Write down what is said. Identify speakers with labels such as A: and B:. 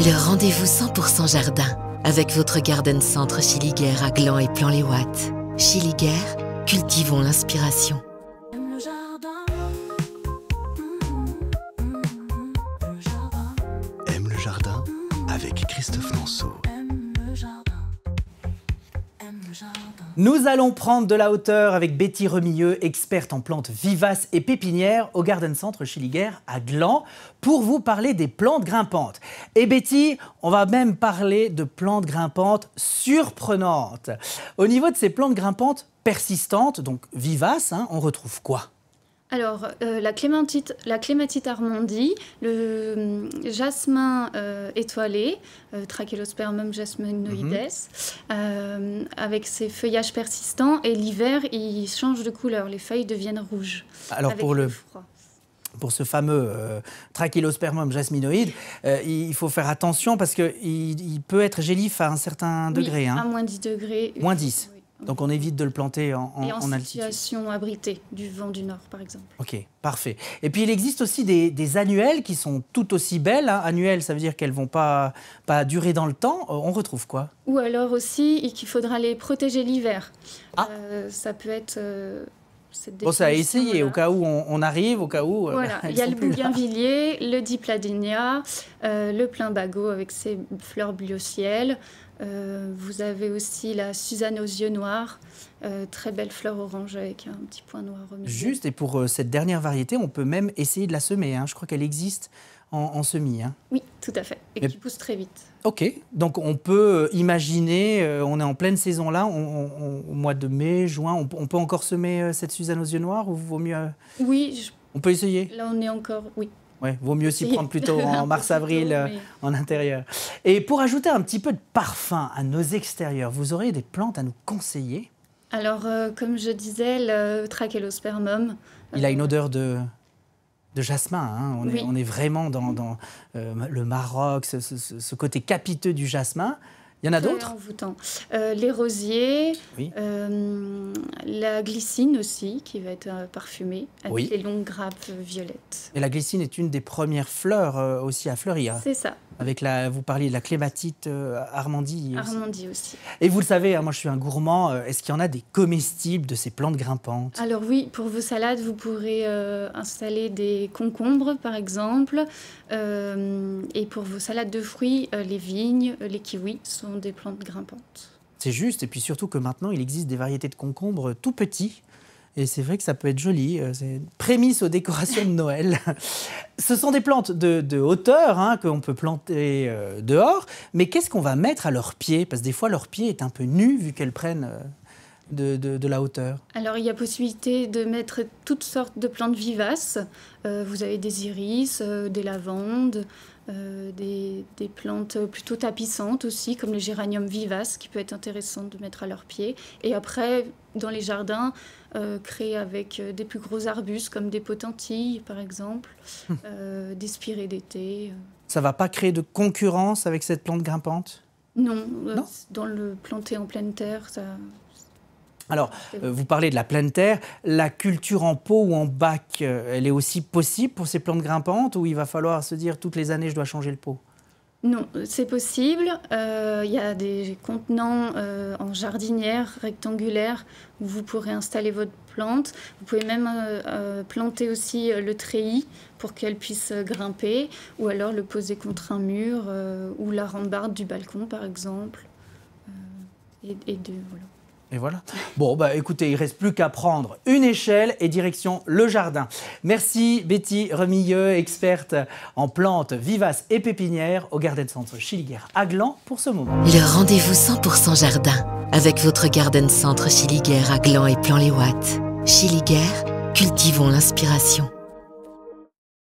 A: Le rendez-vous 100% jardin avec votre Garden Centre Schilliger à Gland et Plan-les-Ouates. Schilliger, cultivons l'inspiration.
B: Aime le jardin avec Christophe Nanceau.
C: Nous allons prendre de la hauteur avec Betty Remilleux, experte en plantes vivaces et pépinières au Garden Centre Schilliger à Gland, pour vous parler des plantes grimpantes. Et Betty, on va même parler de plantes grimpantes surprenantes. Au niveau de ces plantes grimpantes persistantes, donc vivaces, on retrouve quoi ?
D: Alors, la clématite armandie, le jasmin étoilé, Trachelospermum jasminoides, avec ses feuillages persistants. Et l'hiver, il change de couleur, les feuilles deviennent rouges.
C: Alors, pour ce fameux Trachelospermum jasminoide, il faut faire attention parce qu'il peut être gélif à un certain degré.
D: À moins 10 degrés.
C: Moins 10. Donc on évite de le planter en altitude.
D: Situation abritée du vent du nord, par exemple.
C: Ok, parfait. Et puis il existe aussi des annuelles qui sont tout aussi belles. Annuelles, ça veut dire qu'elles ne vont pas durer dans le temps. On retrouve quoi ?
D: Ou alors aussi qu'il faudra les protéger l'hiver. Ça peut être...
C: Bon, ça a essayé, au cas où on arrive, au cas où...
D: Voilà, il y a le bougainvillier, le dipladénia, le plumbago avec ses fleurs bleues au ciel. Vous avez aussi la Suzanne aux yeux noirs, très belle fleur orange avec un petit point noir au milieu.
C: Juste, et pour cette dernière variété, on peut même essayer de la semer. Je crois qu'elle existe en semis.
D: Oui, tout à fait, et qui pousse très vite.
C: Ok, donc on peut imaginer, on est en pleine saison là, au mois de mai, juin, on peut encore semer cette Suzanne aux yeux noirs ou vaut mieux...
D: Oui.
C: On peut essayer ?
D: Là, on est encore... Oui.
C: Ouais, vaut mieux s'y prendre plutôt en mars-avril en intérieur. Et pour ajouter un petit peu de parfum à nos extérieurs, vous aurez des plantes à nous conseiller ?
D: Alors, comme je disais, le Trachelospermum...
C: Il a une odeur de jasmin. On est vraiment dans le Maroc, ce côté capiteux du jasmin. Il y en a d'autres ?
D: Envoûtant. Les rosiers, la glycine aussi, qui va être parfumée, avec les longues grappes violettes.
C: Et la glycine est une des premières fleurs aussi à fleurir.
D: C'est ça.
C: Avec vous parliez de la clématite armandie.
D: Armandie aussi.
C: Et vous le savez, moi je suis un gourmand, est-ce qu'il y en a des comestibles de ces plantes grimpantes ?
D: Alors oui, pour vos salades, vous pourrez installer des concombres par exemple. Et pour vos salades de fruits, les vignes, les kiwis sont des plantes grimpantes.
C: C'est juste, et puis surtout que maintenant, il existe des variétés de concombres tout petits. Et c'est vrai que ça peut être joli, c'est une prémisse aux décorations de Noël. Ce sont des plantes de hauteur qu'on peut planter dehors, mais qu'est-ce qu'on va mettre à leurs pieds ? Parce que des fois, leur pied est un peu nu vu qu'elles prennent de la hauteur. Alors,
D: il y a possibilité de mettre toutes sortes de plantes vivaces. Vous avez des iris, des lavandes, des plantes plutôt tapissantes aussi, comme le géranium vivace, qui peut être intéressant de mettre à leurs pieds. Et après, dans les jardins, créer avec des plus gros arbustes, comme des potentilles, par exemple, des spirées d'été.
C: Ça ne va pas créer de concurrence avec cette plante grimpante ?
D: Non, dans le planter en pleine terre, ça...
C: Alors, vous parlez de la pleine terre. La culture en pot ou en bac, elle est aussi possible pour ces plantes grimpantes ou il va falloir se dire toutes les années je dois changer le pot ?
D: Non, c'est possible. Il y a des contenants en jardinière rectangulaire où vous pourrez installer votre plante. Vous pouvez même planter aussi le treillis pour qu'elle puisse grimper ou alors le poser contre un mur ou la rambarde du balcon par exemple. Voilà.
C: Et voilà. Bon, écoutez, il ne reste plus qu'à prendre une échelle et direction le jardin. Merci Betty Remilleux, experte en plantes vivaces et pépinières au Garden Centre Schilliger à Gland pour ce moment.
A: Le rendez-vous 100% jardin avec votre Garden Centre Schilliger à Gland et Plan-les-Ouates. Schilliger, cultivons l'inspiration.